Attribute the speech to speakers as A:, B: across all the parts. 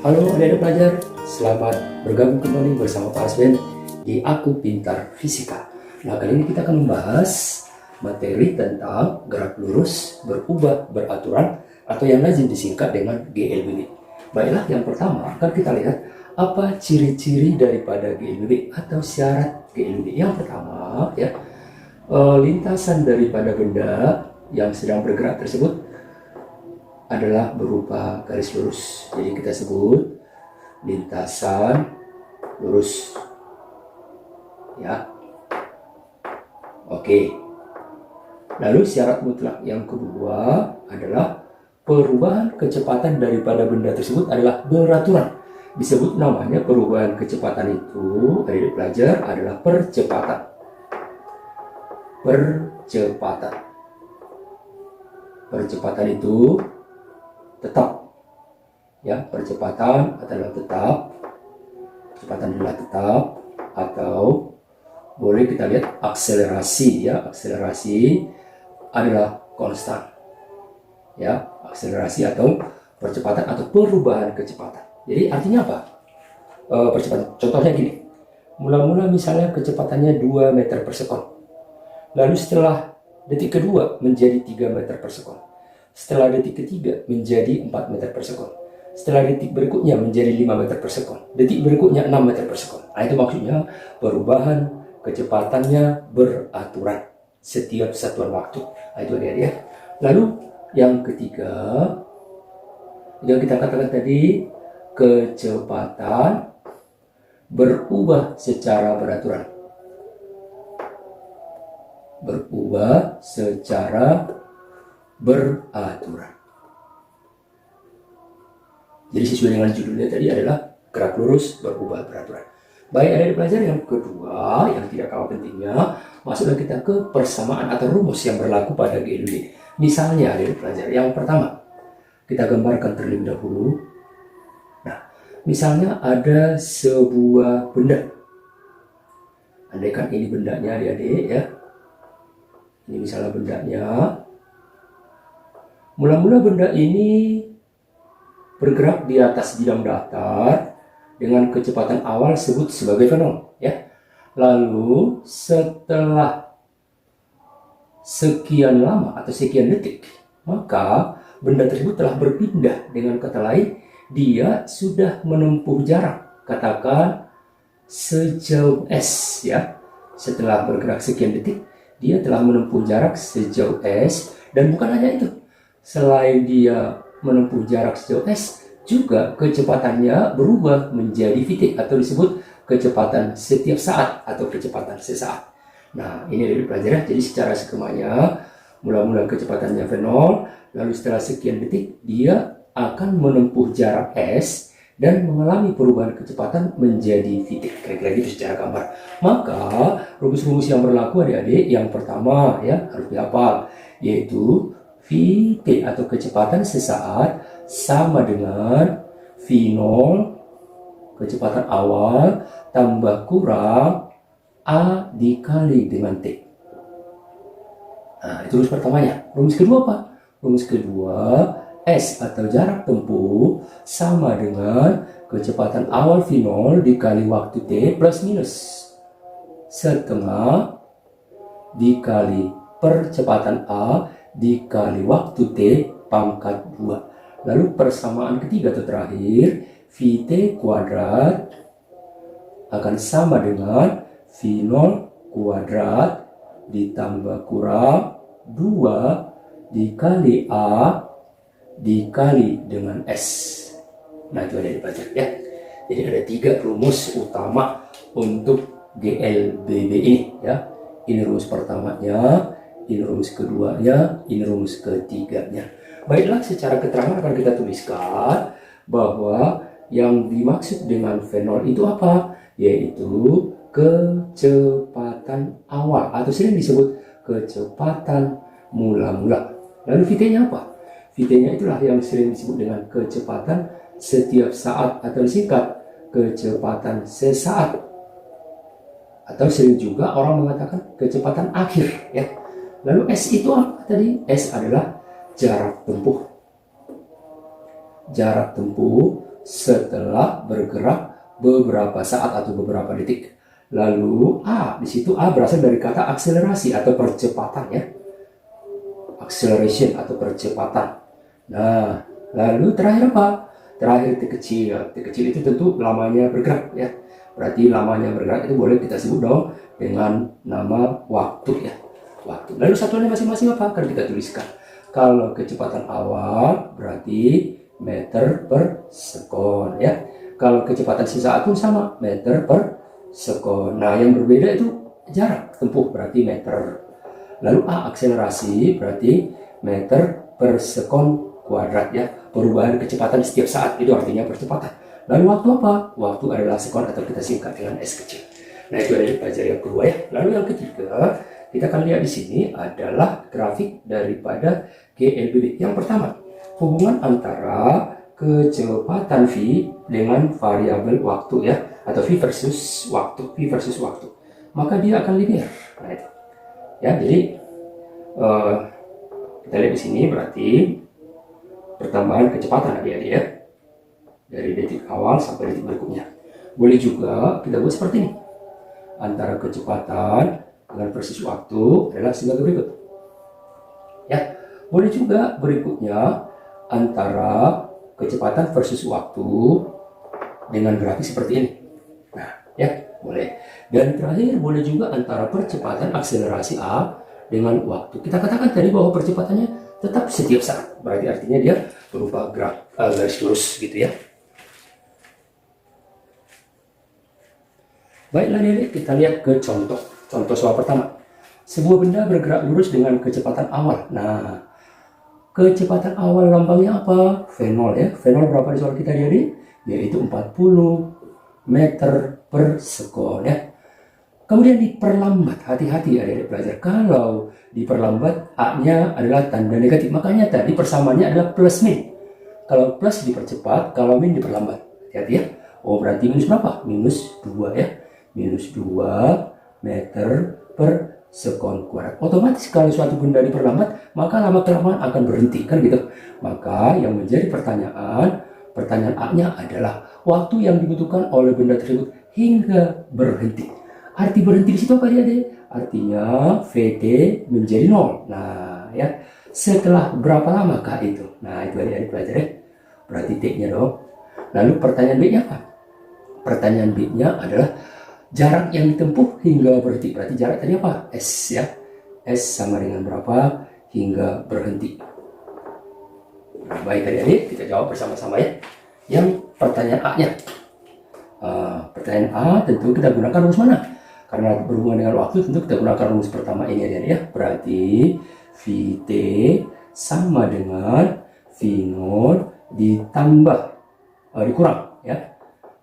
A: Halo adik-adik pelajar, selamat bergabung kembali bersama Pak Asben di Aku Pintar Fisika. Nah, kali ini kita akan membahas materi tentang gerak lurus berubah beraturan atau yang lazim disingkat dengan GLBB. Baiklah, yang pertama akan kita lihat apa ciri-ciri daripada GLBB atau syarat GLBB. Yang pertama ya, lintasan daripada benda yang sedang bergerak tersebut adalah berupa garis lurus. Jadi kita sebut lintasan lurus. Ya. Oke. Lalu syarat mutlak yang kedua adalah perubahan kecepatan daripada benda tersebut adalah beraturan. Disebut namanya perubahan kecepatan itu, adik pelajar, adalah percepatan. Percepatan. Percepatan itu tetap, ya, percepatan adalah tetap, percepatan adalah tetap, atau boleh kita lihat akselerasi, ya, akselerasi adalah konstan, ya, akselerasi atau percepatan atau perubahan kecepatan. Jadi artinya apa? Percepatan, contohnya gini, mula-mula misalnya kecepatannya 2 meter per sekon, lalu setelah detik kedua menjadi 3 meter per sekon, setelah detik ketiga menjadi 4 meter per sekon, setelah detik berikutnya menjadi 5 meter per sekon, detik berikutnya 6 meter per sekon. Nah, itu maksudnya perubahan kecepatannya beraturan setiap satuan waktu. Nah, itu dia. Lalu yang ketiga, yang kita katakan tadi, kecepatan berubah secara beraturan. Berubah secara beraturan. Jadi sesuai dengan judulnya tadi adalah gerak lurus berubah beraturan. Baik, adik pelajar, yang kedua yang tidak kalah pentingnya, masuklah kita ke persamaan atau rumus yang berlaku pada GLB. Misalnya adik pelajar, yang pertama kita gambarkan terlebih dahulu. Nah, misalnya ada sebuah benda. Andaikan ini bendanya adik-adik, ya. Ini misalnya bendanya. Mula-mula benda ini bergerak di atas bidang datar dengan kecepatan awal disebut sebagai v0, ya. Lalu setelah sekian lama atau sekian detik, maka benda tersebut telah berpindah. Dengan kata lain, dia sudah menempuh jarak, katakan sejauh s, ya. Setelah bergerak sekian detik, dia telah menempuh jarak sejauh s. Dan bukan hanya itu, selain dia menempuh jarak sejauh s, juga kecepatannya berubah menjadi vt atau disebut kecepatan setiap saat atau kecepatan sesaat. Nah, ini dari pelajaran. Jadi secara skemanya, mula-mula kecepatannya v0, lalu setelah sekian detik dia akan menempuh jarak s dan mengalami perubahan kecepatan menjadi vt. Kira-kira gitu secara gambar. Maka rumus-rumus yang berlaku adik-adik, yang pertama ya harus dihafal, yaitu vt atau kecepatan sesaat sama dengan v0 kecepatan awal tambah kurang a dikali dengan t. Nah, itu rumus pertamanya. Rumus kedua apa? Rumus kedua, s atau jarak tempuh sama dengan kecepatan awal v0 dikali waktu t plus minus setengah dikali percepatan a dikali waktu t pangkat 2. Lalu persamaan ketiga atau terakhir, vt kuadrat akan sama dengan v0 kuadrat ditambah kurang 2 dikali a dikali dengan s. Nah, itu ada dibaca, ya. Jadi ada 3 rumus utama untuk GLBB ini, ya. Ini rumus pertamanya, ini rumus keduanya, ini rumus ketiganya. Baiklah, secara keterangan akan kita tuliskan bahwa yang dimaksud dengan v0 itu apa? Yaitu kecepatan awal atau sering disebut kecepatan mula-mula. Lalu vt-nya apa? Vt-nya itulah yang sering disebut dengan kecepatan setiap saat atau disingkat kecepatan sesaat. Atau sering juga orang mengatakan kecepatan akhir, ya. Lalu S itu apa tadi? S adalah jarak tempuh. Jarak tempuh setelah bergerak beberapa saat atau beberapa detik. Lalu A, di situ A berasal dari kata akselerasi atau percepatan ya. Acceleration atau percepatan. Nah, lalu terakhir apa? Terakhir T kecil. T kecil itu tentu lamanya bergerak ya. Berarti lamanya bergerak itu boleh kita sebut dong dengan nama waktu ya. Waktu. Lalu satuannya masing-masing apa? Kan kita tuliskan. Kalau kecepatan awal berarti meter per sekon ya. Kalau kecepatan sisa pun sama, meter per sekon. Nah, yang berbeda itu jarak tempuh berarti meter. Lalu A akselerasi berarti meter per sekon kuadrat ya. Perubahan kecepatan setiap saat itu artinya percepatan. Lalu waktu apa? Waktu adalah sekon atau kita singkat dengan S kecil. Nah, itu ada di pelajaran yang kedua ya. Lalu yang ketiga, kita akan lihat di sini adalah grafik daripada GLBB. Yang pertama, hubungan antara kecepatan V dengan variabel waktu ya, atau V versus waktu, maka dia akan linear. Nah, itu ya, jadi kita lihat di sini berarti pertambahan kecepatan adik-adik ya, dari detik awal sampai detik berikutnya. Boleh juga kita buat seperti ini, antara kecepatan dengan versus waktu adalah sebagai berikut ya. Boleh juga berikutnya antara kecepatan versus waktu dengan grafik seperti ini. Nah, ya, boleh. Dan terakhir boleh juga antara percepatan akselerasi A dengan waktu. Kita katakan tadi bahwa percepatannya tetap setiap saat. Berarti artinya dia berupa garis lurus gitu ya. Baiklah adik-adik, kita lihat ke contoh. Contoh soal pertama. Sebuah benda bergerak lurus dengan kecepatan awal. Nah, kecepatan awal lambangnya apa? V0 ya. V0 berapa di soal kita adik-adik? Yaitu 40 meter per sekon ya. Kemudian diperlambat, hati-hati adik-adik belajar. Kalau diperlambat, A-nya adalah tanda negatif. Makanya tadi persamaannya adalah plus min. Kalau plus dipercepat, kalau min diperlambat. Hati-hati ya. Oh, berarti minus berapa? Minus 2 ya. Minus 2 meter per sekon kuadrat. Otomatis kalau suatu benda diperlambat, maka lama-kelamaan akan berhenti, kan gitu. Maka yang menjadi pertanyaan A-nya adalah waktu yang dibutuhkan oleh benda tersebut hingga berhenti. Arti berhenti di situ apa dia? Artinya VT menjadi 0. Nah, ya. Setelah berapa lamakah itu? Nah, itu adik-adik belajar ya. Berarti T-nya dong. Lalu pertanyaan B-nya apa? Pertanyaan B-nya adalah jarak yang ditempuh hingga berhenti. Berarti jarak tadi apa? S ya. S sama dengan berapa hingga berhenti. Nah, baik adik-adik, kita jawab bersama-sama ya. Yang pertanyaan A-nya. Pertanyaan A tentu kita gunakan rumus mana? Karena berhubungan dengan waktu tentu kita gunakan rumus pertama ini adik-adik ya. Berarti VT sama dengan V0 ditambah dikurang ya.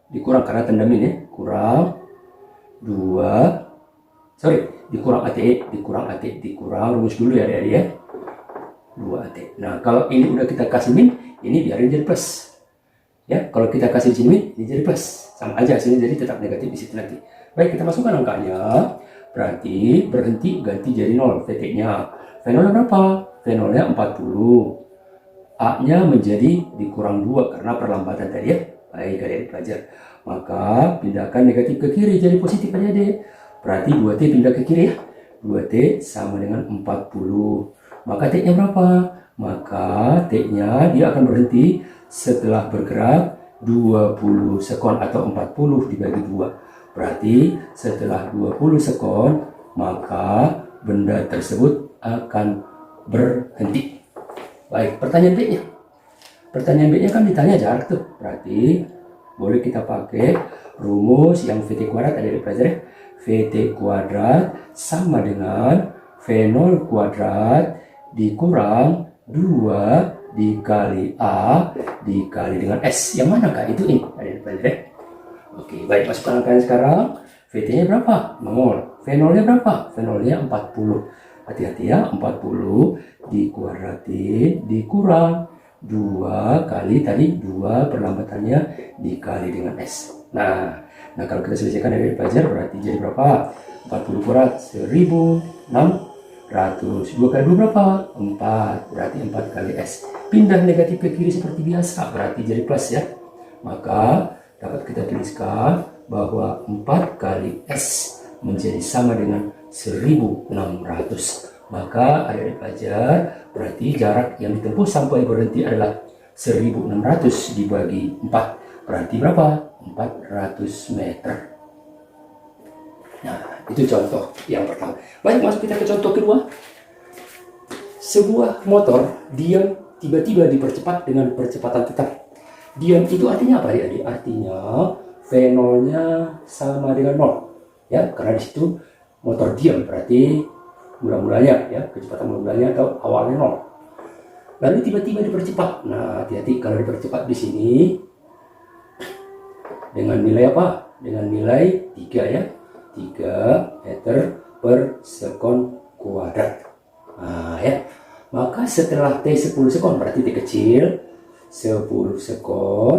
A: Dikurang karena tanda min ya. Dikurang rumus dulu ya adik-adik ya. 2AT. Nah, kalau ini udah kita kasih min, ini biarin jadi plus. Ya, kalau kita kasih sini min, ini jadi plus. Sama aja sini, jadi tetap negatif di situ nanti. Baik, kita masukkan angkanya. Berarti berhenti ganti jadi 0 VT-nya. V0-nya berapa? V0-nya 40. A-nya menjadi dikurang 2 karena perlambatan tadi ya. Baik, adik pelajar. Maka pindahkan negatif ke kiri jadi positif aja deh. Berarti 2T pindah ke kiri ya. 2T sama dengan 40. Maka T-nya berapa? Maka T-nya dia akan berhenti setelah bergerak 20 sekon atau 40 dibagi 2. Berarti setelah 20 sekon, maka benda tersebut akan berhenti. Baik, pertanyaan B-nya. Pertanyaan B-nya kan ditanya jarak tuh. Berarti boleh kita pakai rumus yang VT kuadrat ada di pelajaran. VT kuadrat sama dengan V0 kuadrat dikurang 2 dikali A dikali dengan S. Yang manakah itu ini? Ada di pelajaran. Oke, baik, masukkan angkanya sekarang. VT-nya berapa? 0. V0-nya berapa? V0-nya 40. Hati-hati ya, 40 dikuadratin dikurang 2 kali tadi 2 perlambatannya dikali dengan S. Nah kalau kita selesaikan dari pelajar berarti jadi berapa? 40 kuadrat 1600. 2 kali 2 berapa? 4. Berarti 4 kali S. Pindah negatif ke kiri seperti biasa, berarti jadi plus ya. Maka dapat kita tuliskan bahwa 4 kali S menjadi sama dengan 1600. Maka adik-adik pelajar, berarti jarak yang ditempuh sampai berhenti adalah 1600 dibagi 4. Berarti berapa? 400 meter. Nah, itu contoh yang pertama. Baik, masuk kita ke contoh kedua. Sebuah motor diam tiba-tiba dipercepat dengan percepatan tetap. Diam itu artinya apa, adik-adik? Artinya V0-nya sama dengan 0. Ya, karena di situ motor diam berarti mula-mulanya ya, kecepatan mula-mulanya atau awalnya 0. Lalu tiba-tiba dipercepat. Nah, hati-hati kalau dipercepat di sini dengan nilai apa? Dengan nilai 3 ya. 3 meter per sekon kuadrat. Nah, ya. Maka setelah T 10 sekon, berarti T kecil 10 sekon,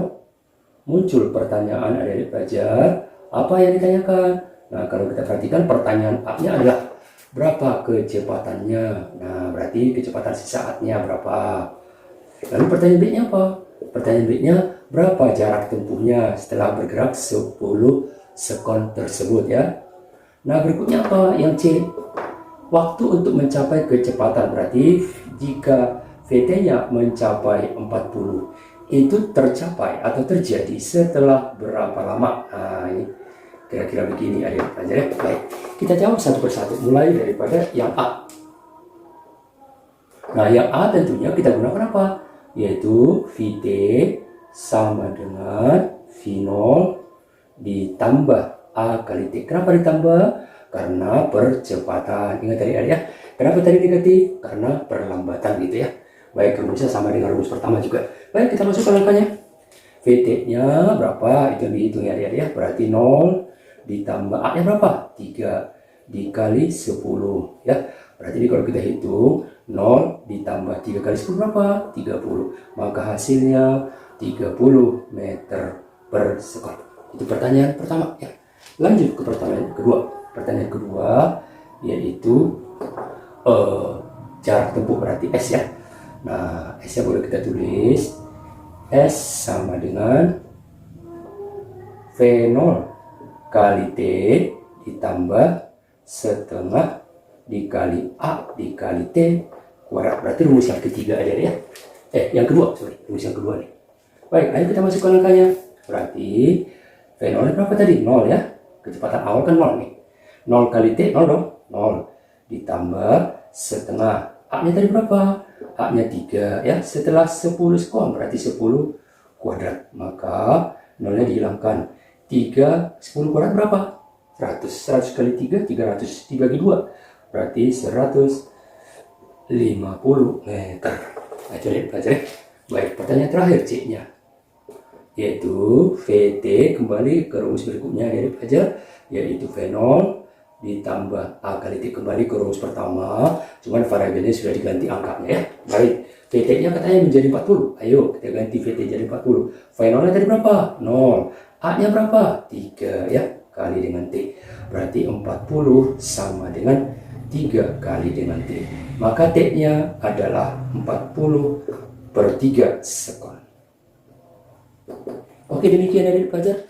A: muncul pertanyaan adik-adik pelajar. Apa yang ditanyakan? Nah, kalau kita perhatikan pertanyaan A-nya adalah berapa kecepatannya. Nah, berarti kecepatan sesaatnya berapa. Lalu pertanyaan B-nya apa? Pertanyaan B-nya berapa jarak tempuhnya setelah bergerak 10 sekon tersebut ya. Nah, berikutnya apa? Yang C, waktu untuk mencapai kecepatan. Berarti jika VT-nya mencapai 40, itu tercapai atau terjadi setelah berapa lama? Nah, ini kira-kira begini adik-adik pelajar. Baik, kita jawab satu persatu mulai daripada yang A. Nah, yang A tentunya kita gunakan apa? Yaitu VT sama dengan V0 ditambah A kali T. Kenapa ditambah? Karena percepatan. Ingat tadi adik ya. Kenapa tadi diganti? Karena perlambatan gitu ya. Baik, rumusnya sama dengan rumus pertama juga. Baik, kita masuk ke langkahnya. VT-nya berapa? Itu dihitung ya adik ya. Berarti 0 ditambah A-nya berapa? 3 dikali 10 ya. Berarti ini kalau kita hitung 0 ditambah 3 kali 10 berapa? 30. Maka hasilnya 30 meter per sekon. Itu pertanyaan pertama ya. Lanjut ke pertanyaan kedua. Pertanyaan kedua yaitu jarak tempuh, berarti S ya. Nah, S-nya boleh kita tulis S sama dengan V0 kali T ditambah setengah dikali A dikali T kuadrat. Berarti rumus yang ketiga ada ya. Yang kedua, rumus yang kedua nih. Baik, ayo kita masuk ke angkanya. Berarti V0 berapa tadi? 0 ya. Kecepatan awal kan 0 nih. 0 kali T, 0 dong. 0 ditambah setengah. A-nya tadi berapa? A-nya 3 ya. Setelah 10 sekon berarti 10 kuadrat. Maka 0-nya dihilangkan. 3, 10 kuadrat berapa? 100. 100 kali 3, 300. Dibagi 2. Berarti 150 meter. Pelajari. Baik, pertanyaan terakhir C-nya. Yaitu VT kembali ke rumus berikutnya dari pelajar. Yaitu V0 ditambah A kali T, kembali ke rumus pertama. Cuman variabelnya sudah diganti angkanya ya. Baik, VT-nya katanya menjadi 40. Ayo kita ganti VT jadi 40. V0-nya tadi berapa? 0. A-nya berapa? 3 ya, kali dengan T. Berarti 40 sama dengan 3 kali dengan T. Maka T-nya adalah 40 per 3 sekon. Oke, demikian dari pelajar.